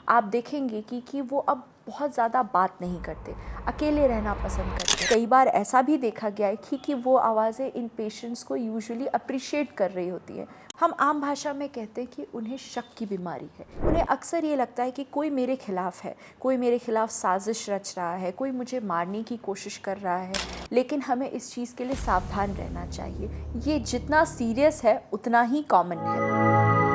आप देखेंगे कि वो अब बहुत ज़्यादा बात नहीं करते, अकेले रहना पसंद करते हैं। कई बार ऐसा भी देखा गया है कि वो आवाज़ें इन पेशेंट्स को यूजुअली अप्रिशिएट कर रही होती हैं। हम आम भाषा में कहते हैं कि उन्हें शक की बीमारी है। उन्हें अक्सर ये लगता है कि कोई मेरे खिलाफ है, कोई मेरे खिलाफ साजिश रच रहा है, कोई मुझे मारने की कोशिश कर रहा है। लेकिन हमें इस चीज़ के लिए सावधान रहना चाहिए। ये जितना सीरियस है उतना ही कॉमन है।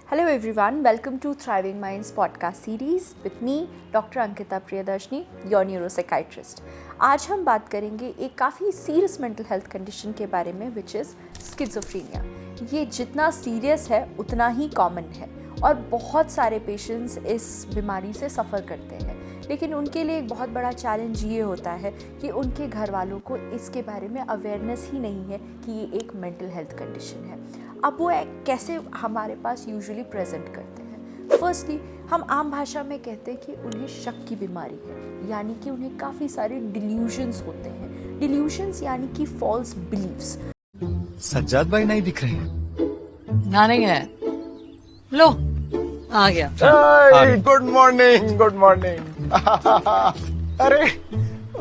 Hello everyone, welcome to Thriving Minds podcast series with me, Dr. Ankita Priyadarshini, your neuropsychiatrist. आज हम बात करेंगे एक काफ़ी सीरियस मेंटल हेल्थ कंडीशन के बारे में which is schizophrenia. ये जितना सीरियस है उतना ही कॉमन है और बहुत सारे पेशेंट्स इस बीमारी से सफ़र करते हैं, लेकिन उनके लिए एक बहुत बड़ा चैलेंज ये होता है कि उनके घर वालों को इसके बारे में अवेयरनेस ही नहीं है कि ये एक मेंटल हेल्थ कंडीशन है। अब वो कैसे हमारे पास यूजुअली प्रेजेंट करते हैं। फर्स्टली हम आम भाषा में कहते हैं कि उन्हें शक की बीमारी है, यानी कि उन्हें काफ़ी सारे डिल्यूजन्स होते हैं। डिल्यूजन्स यानी कि फॉल्स बिलीव्स। सज्जाद भाई नहीं दिख रहे हैं। ना नहीं है। लो आ गया। Good morning good morning. अरे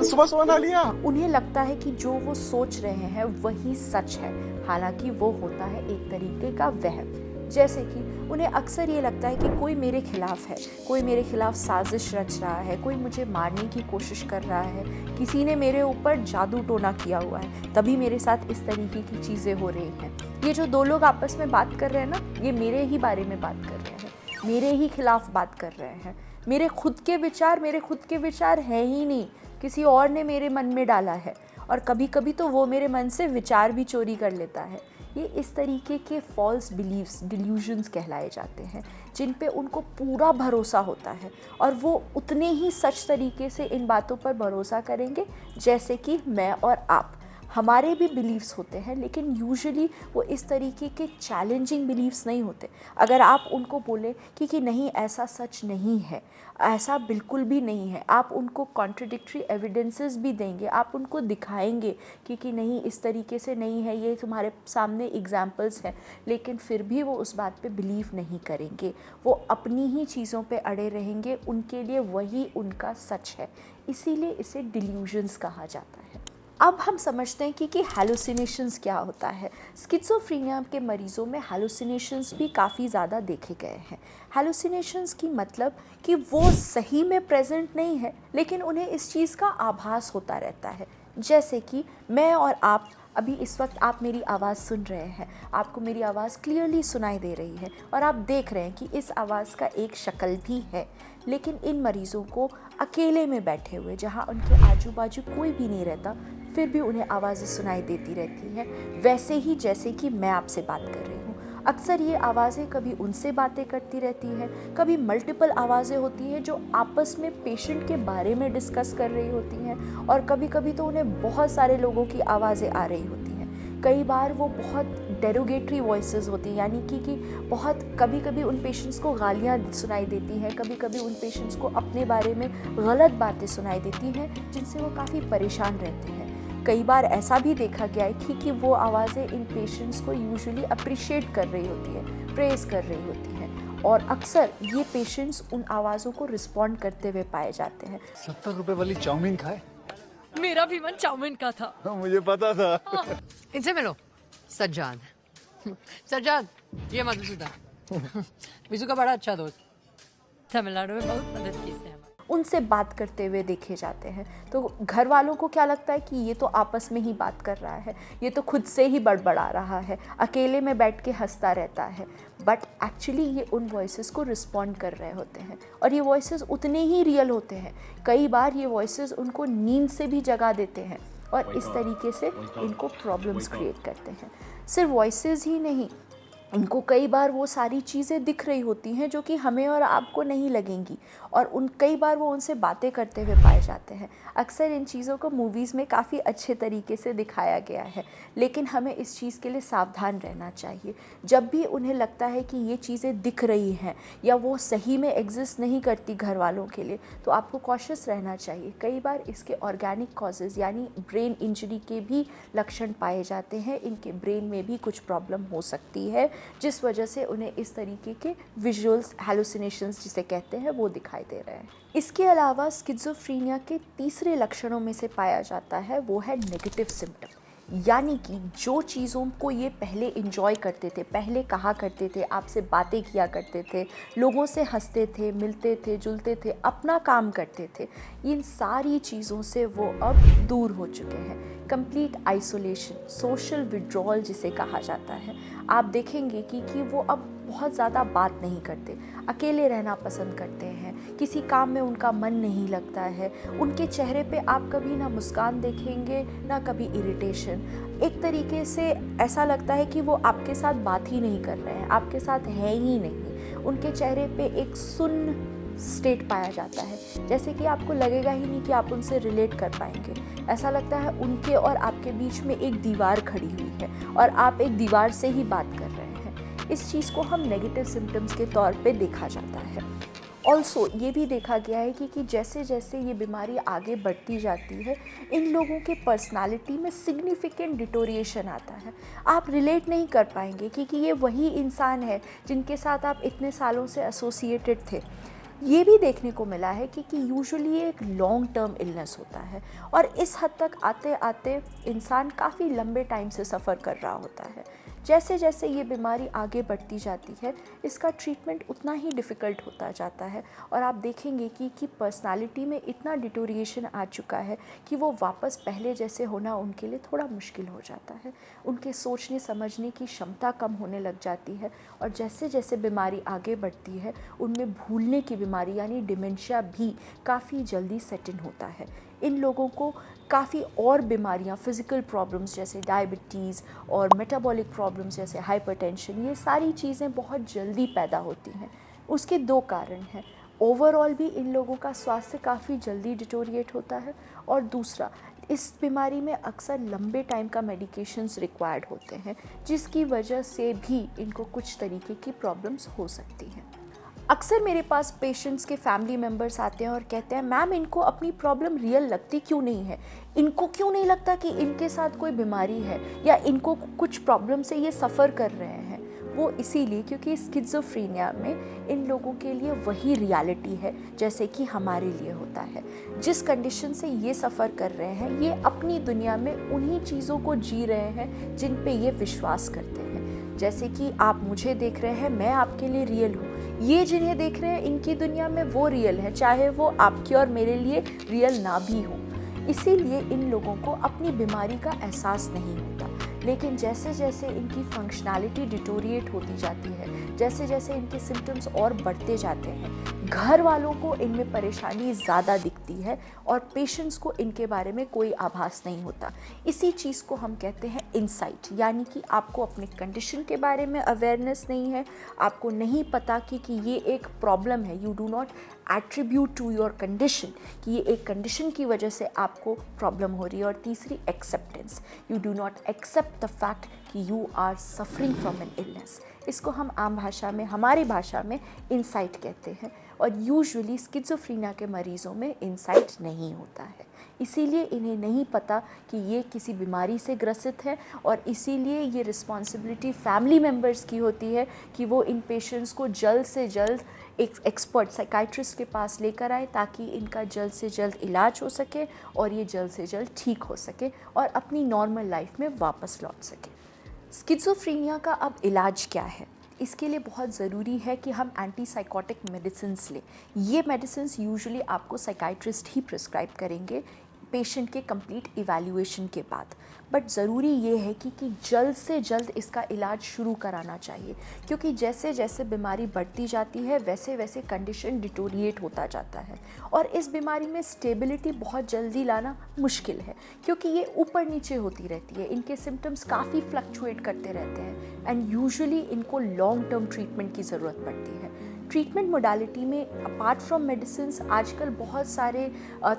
सुबह सुबह ना लिया। उन्हें लगता है कि जो वो सोच रहे हैं वही सच है, हालांकि वो होता है एक तरीके का वहम। जैसे कि उन्हें अक्सर ये लगता है कि कोई मेरे खिलाफ है, कोई मेरे खिलाफ साजिश रच रहा है, कोई मुझे मारने की कोशिश कर रहा है, किसी ने मेरे ऊपर जादू टोना किया हुआ है, तभी मेरे साथ इस तरीके की चीज़ें हो रही हैं। ये जो दो लोग आपस में बात कर रहे हैं ना, ये मेरे ही बारे में बात कर रहे हैं, मेरे ही खिलाफ बात कर रहे हैं। मेरे खुद के विचार हैं ही नहीं, किसी और ने मेरे मन में डाला है, और कभी कभी तो वो मेरे मन से विचार भी चोरी कर लेता है। ये इस तरीके के फॉल्स बिलीव्स, डिल्यूजन्स कहलाए जाते हैं, जिन पे उनको पूरा भरोसा होता है और वो उतने ही सच तरीके से इन बातों पर भरोसा करेंगे जैसे कि मैं और आप। हमारे भी बिलीव्स होते हैं, लेकिन यूजुअली वो इस तरीके के चैलेंजिंग बिलीव्स नहीं होते। अगर आप उनको बोलें कि नहीं ऐसा सच नहीं है, ऐसा बिल्कुल भी नहीं है, आप उनको कॉन्ट्रडिक्टरी एविडेंसेस भी देंगे, आप उनको दिखाएंगे कि नहीं इस तरीके से नहीं है, ये तुम्हारे सामने एग्जाम्पल्स हैं, लेकिन फिर भी वो उस बात पे बिलीव नहीं करेंगे। वो अपनी ही चीज़ों पे अड़े रहेंगे, उनके लिए वही उनका सच है। इसीलिए इसे डिल्यूजन्स कहा जाता है। अब हम समझते हैं कि हैलुसिनेशंस क्या होता है। स्किज़ोफ्रेनिया के मरीज़ों में हैलुसिनेशंस भी काफ़ी ज़्यादा देखे गए हैं। हैलुसिनेशंस की मतलब कि वो सही में प्रेजेंट नहीं है, लेकिन उन्हें इस चीज़ का आभास होता रहता है। जैसे कि मैं और आप अभी इस वक्त आप मेरी आवाज़ सुन रहे हैं, आपको मेरी आवाज़ क्लियरली सुनाई दे रही है और आप देख रहे हैं कि इस आवाज़ का एक शक्ल भी है, लेकिन इन मरीज़ों को अकेले में बैठे हुए, जहाँ उनके आजू बाजू कोई भी नहीं रहता, फिर भी उन्हें आवाज़ें सुनाई देती रहती हैं, वैसे ही जैसे कि मैं आपसे बात कर रही हूँ। अक्सर ये आवाज़ें कभी उनसे बातें करती रहती हैं, कभी मल्टीपल आवाज़ें होती हैं जो आपस में पेशेंट के बारे में डिस्कस कर रही होती हैं, और कभी कभी तो उन्हें बहुत सारे लोगों की आवाज़ें आ रही होती हैं। कई बार वो बहुत डेरोगेटरी वॉइसेस होती हैं, यानी कि बहुत कभी कभी उन पेशेंट्स को गालियाँ सुनाई देती हैं, कभी कभी उन पेशेंट्स को अपने बारे में गलत बातें सुनाई देती हैं, जिनसे वो काफ़ी परेशान रहते हैं। कई बार ऐसा भी देखा गया है कि वो आवाज़ें इन पेशेंट्स को यूजुअली अप्रिशिएट कर रही होती है, प्रेज़ कर रही होती हैं, और अक्सर ये पेशेंट्स उन आवाज़ों को रिस्पॉन्ड करते हुए पाए जाते हैं। 70 रुपए वाली चाउमीन खाए। मेरा भी मन चाउमीन का था। मुझे पता था। इनसे मिलो। सज्जाद सज्जाद, ये मधुसूदन विजू का बड़ा अच्छा दोस्त, तमिलनाडु में बहुत मदद की इसने। उनसे बात करते हुए देखे जाते हैं, तो घर वालों को क्या लगता है कि ये तो आपस में ही बात कर रहा है, ये तो खुद से ही बड़बड़ा रहा है, अकेले में बैठ के हंसता रहता है। बट एक्चुअली ये उन वॉइसेस को रिस्पॉन्ड कर रहे होते हैं, और ये वॉइसेस उतने ही रियल होते हैं। कई बार ये वॉइसेस उनको नींद से भी जगा देते हैं और इस तरीके से इनको प्रॉब्लम्स क्रिएट करते हैं। सिर्फ वॉइसेस ही नहीं, इनको कई बार वो सारी चीज़ें दिख रही होती हैं जो कि हमें और आपको नहीं लगेंगी, और कई बार वो उनसे बातें करते हुए पाए जाते हैं। अक्सर इन चीज़ों को मूवीज़ में काफ़ी अच्छे तरीके से दिखाया गया है, लेकिन हमें इस चीज़ के लिए सावधान रहना चाहिए। जब भी उन्हें लगता है कि ये चीज़ें दिख रही हैं या वो सही में एग्जिस्ट नहीं करती घर वालों के लिए, तो आपको कॉशियस रहना चाहिए। कई बार इसके ऑर्गेनिक कॉजेज़ यानी ब्रेन इंजरी के भी लक्षण पाए जाते हैं, इनके ब्रेन में भी कुछ प्रॉब्लम हो सकती है, जिस वजह से उन्हें इस तरीके के विजुअल्स हैलुसिनेशंस जिसे कहते हैं वो दिखाई दे रहे हैं। इसके अलावा स्किज़ोफ्रेनिया के तीसरे लक्षणों में से पाया जाता है वो है नेगेटिव सिम्टम, यानी कि जो चीज़ों को ये पहले इंजॉय करते थे, पहले कहा करते थे, आपसे बातें किया करते थे, लोगों से हंसते थे, मिलते थे, जुलते थे, अपना काम करते थे, इन सारी चीज़ों से वो अब दूर हो चुके हैं। कंप्लीट आइसोलेशन, सोशल विड्रॉल जिसे कहा जाता है। आप देखेंगे कि वो अब बहुत ज़्यादा बात नहीं करते, अकेले रहना पसंद करते हैं, किसी काम में उनका मन नहीं लगता है, उनके चेहरे पे आप कभी ना मुस्कान देखेंगे ना कभी इरिटेशन। एक तरीके से ऐसा लगता है कि वो आपके साथ बात ही नहीं कर रहे हैं, आपके साथ हैं ही नहीं। उनके चेहरे पे एक सुन्न स्टेट पाया जाता है, जैसे कि आपको लगेगा ही नहीं कि आप उनसे रिलेट कर पाएंगे। ऐसा लगता है उनके और आपके बीच में एक दीवार खड़ी हुई है और आप एक दीवार से ही बात कर रहे हैं। इस चीज़ को हम नेगेटिव सिम्टम्स के तौर पे देखा जाता है। ऑल्सो ये भी देखा गया है कि जैसे जैसे ये बीमारी आगे बढ़ती जाती है, इन लोगों के पर्सनालिटी में सिग्निफिकेंट डिटोरिएशन आता है। आप रिलेट नहीं कर पाएंगे कि ये वही इंसान है जिनके साथ आप इतने सालों से एसोसिएटेड थे। ये भी देखने को मिला है कि यूजुअली ये एक लॉन्ग टर्म इलनेस होता है और इस हद तक आते आते इंसान काफ़ी लंबे टाइम से सफ़र कर रहा होता है। जैसे जैसे ये बीमारी आगे बढ़ती जाती है, इसका ट्रीटमेंट उतना ही डिफ़िकल्ट होता जाता है और आप देखेंगे कि पर्सनालिटी में इतना डिटोरिएशन आ चुका है कि वो वापस पहले जैसे होना उनके लिए थोड़ा मुश्किल हो जाता है। उनके सोचने समझने की क्षमता कम होने लग जाती है और जैसे जैसे बीमारी आगे बढ़ती है, उनमें भूलने की बीमारी यानी डिमेंशिया भी काफ़ी जल्दी सेट इन होता है। इन लोगों को काफ़ी और बीमारियां, फिज़िकल प्रॉब्लम्स जैसे डायबिटीज़ और मेटाबॉलिक प्रॉब्लम्स जैसे हाइपरटेंशन, ये सारी चीज़ें बहुत जल्दी पैदा होती हैं। उसके दो कारण हैं। ओवरऑल भी इन लोगों का स्वास्थ्य काफ़ी जल्दी डिटोरिएट होता है और दूसरा, इस बीमारी में अक्सर लंबे टाइम का मेडिकेशंस रिक्वायर्ड होते हैं, जिसकी वजह से भी इनको कुछ तरीके की प्रॉब्लम्स हो सकती हैं। अक्सर मेरे पास पेशेंट्स के फैमिली मेम्बर्स आते हैं और कहते हैं, मैम इनको अपनी प्रॉब्लम रियल लगती क्यों नहीं है, इनको क्यों नहीं लगता कि इनके साथ कोई बीमारी है या इनको कुछ प्रॉब्लम से ये सफ़र कर रहे हैं। वो इसीलिए क्योंकि स्किज़ोफ्रेनिया में इन लोगों के लिए वही रियलिटी है जैसे कि हमारे लिए होता है। जिस कंडीशन से ये सफ़र कर रहे हैं, ये अपनी दुनिया में उन्हीं चीज़ों को जी रहे हैं जिन पे ये विश्वास करते हैं। जैसे कि आप मुझे देख रहे हैं, मैं आपके लिए रियल हूँ, ये जिन्हें देख रहे हैं इनकी दुनिया में वो रियल है, चाहे वो आपके और मेरे लिए रियल ना भी हो। इसीलिए इन लोगों को अपनी बीमारी का एहसास नहीं होता। लेकिन जैसे जैसे इनकी फंक्शनैलिटी डिटोरिएट होती जाती है, जैसे जैसे इनके सिम्टम्स और बढ़ते जाते हैं, घर वालों को इनमें परेशानी ज़्यादा दिखती है और पेशेंट्स को इनके बारे में कोई आभास नहीं होता। इसी चीज़ को हम कहते हैं इनसाइट, यानी कि आपको अपने कंडीशन के बारे में अवेयरनेस नहीं है, आपको नहीं पता कि ये एक प्रॉब्लम है। You do not attribute to your condition कि ये एक कंडीशन की वजह से आपको प्रॉब्लम हो रही है। और तीसरी, acceptance, you do not accept the fact कि you are suffering from an illness. इसको हम आम भाषा में, हमारी भाषा में इनसाइट कहते हैं और यूजुअली स्किज़ोफ्रेनिया के मरीज़ों में इनसाइट नहीं होता है। इसीलिए इन्हें नहीं पता कि ये किसी बीमारी से ग्रसित है और इसीलिए ये रिस्पॉन्सिबिलिटी फैमिली मेम्बर्स की होती है कि वो इन पेशेंट्स को जल्द से जल्द एक एक्सपर्ट साइकाइट्रिस्ट के पास लेकर आए ताकि इनका जल्द से जल्द इलाज हो सके और ये जल्द से जल्द ठीक हो सके और अपनी नॉर्मल लाइफ में वापस लौट सके। स्किज़ोफ्रेनिया का अब इलाज क्या है? इसके लिए बहुत ज़रूरी है कि हम एंटीसाइकोटिक मेडिसिन्स लें। ये मेडिसिन्स यूजुअली आपको साइकाइट्रिस्ट ही प्रिस्क्राइब करेंगे पेशेंट के कंप्लीट इवैल्यूएशन के बाद। बट ज़रूरी ये है कि जल्द से जल्द इसका इलाज शुरू कराना चाहिए, क्योंकि जैसे जैसे बीमारी बढ़ती जाती है वैसे वैसे कंडीशन डिटोरिएट होता जाता है और इस बीमारी में स्टेबिलिटी बहुत जल्दी लाना मुश्किल है, क्योंकि ये ऊपर नीचे होती रहती है। इनके सिम्टम्स काफ़ी फ्लक्चुएट करते रहते हैं एंड यूजुअली इनको लॉन्ग टर्म ट्रीटमेंट की ज़रूरत पड़ती है। ट्रीटमेंट मोडालिटी में अपार्ट फ्रॉम मेडिसिन्स आजकल बहुत सारे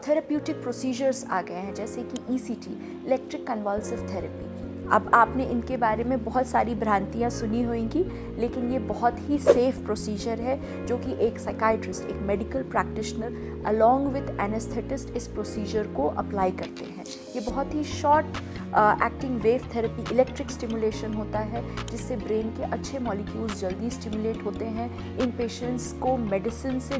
थेरेप्यूटिक प्रोसीजर्स आ गए हैं, जैसे कि ECT, इलेक्ट्रिक कन्वल्सिव थेरेपी। अब आपने इनके बारे में बहुत सारी भ्रांतियाँ सुनी होंगी, लेकिन ये बहुत ही सेफ प्रोसीजर है जो कि एक साइकाइट्रिस्ट, एक medical practitioner along with anaesthetist इस प्रोसीजर को अप्लाई करते हैं। ये बहुत ही short acting wave therapy, electric stimulation होता है जिससे ब्रेन के अच्छे मॉलिक्यूल्स जल्दी स्टिमुलेट होते हैं। इन पेशेंट्स को मेडिसिन से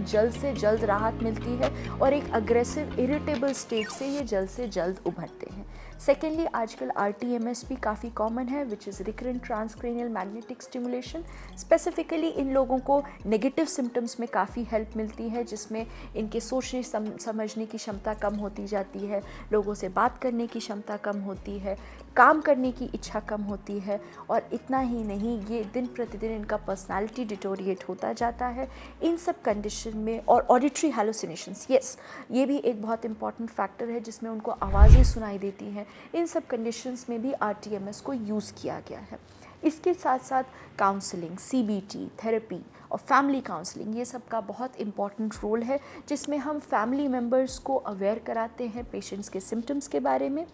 जल्द राहत मिलती है और एक अग्रेसिव इरिटेबल स्टेट से जल्द उभरते हैं। सेकेंडली, आजकल RTMS भी काफ़ी कॉमन है, which is recurrent transcranial magnetic stimulation. Specifically in लोगों को नेगेटिव सिम्टम्स में काफ़ी हेल्प मिलती है, जिसमें इनके सोचने समझने की क्षमता कम होती जाती है, लोगों से बात करने की क्षमता कम होती है, काम करने की इच्छा कम होती है, और इतना ही नहीं, ये दिन प्रतिदिन इनका पर्सनालिटी डिटोरिएट होता जाता है। इन सब कंडीशन में, और ऑडिटरी हैलुसिनेशंस, यस, ये भी एक बहुत इंपॉर्टेंट फैक्टर है जिसमें उनको आवाज़ें सुनाई देती हैं। इन सब कंडीशंस में भी RTMS को यूज़ किया गया है। इसके साथ साथ काउंसलिंग, CBT, थेरेपी और फैमिली काउंसलिंग, ये सब का बहुत इम्पॉर्टेंट रोल है, जिसमें हम फैमिली मेम्बर्स को अवेयर कराते हैं पेशेंट्स के सिम्टम्स के बारे में,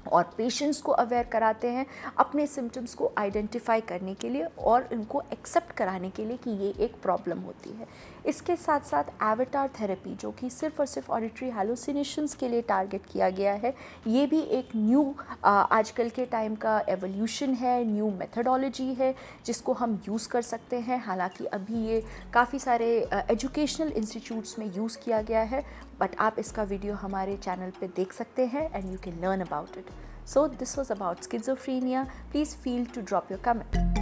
और पेशेंट्स को अवेयर कराते हैं अपने सिम्टम्स को आइडेंटिफाई करने के लिए और उनको एक्सेप्ट कराने के लिए कि ये एक प्रॉब्लम होती है। इसके साथ साथ एवेटार थेरेपी, जो कि सिर्फ और सिर्फ ऑडिटरी हैलुसिनेशंस के लिए टारगेट किया गया है, ये भी एक न्यू आजकल के टाइम का एवोल्यूशन है, न्यू मेथडोलॉजी है जिसको हम यूज़ कर सकते हैं। हालांकि अभी ये काफ़ी सारे एजुकेशनल इंस्टीट्यूट्स में यूज़ किया गया है, बट आप इसका वीडियो हमारे चैनल पे देख सकते हैं and you can learn about it. So this was about schizophrenia. Please feel to drop your comment.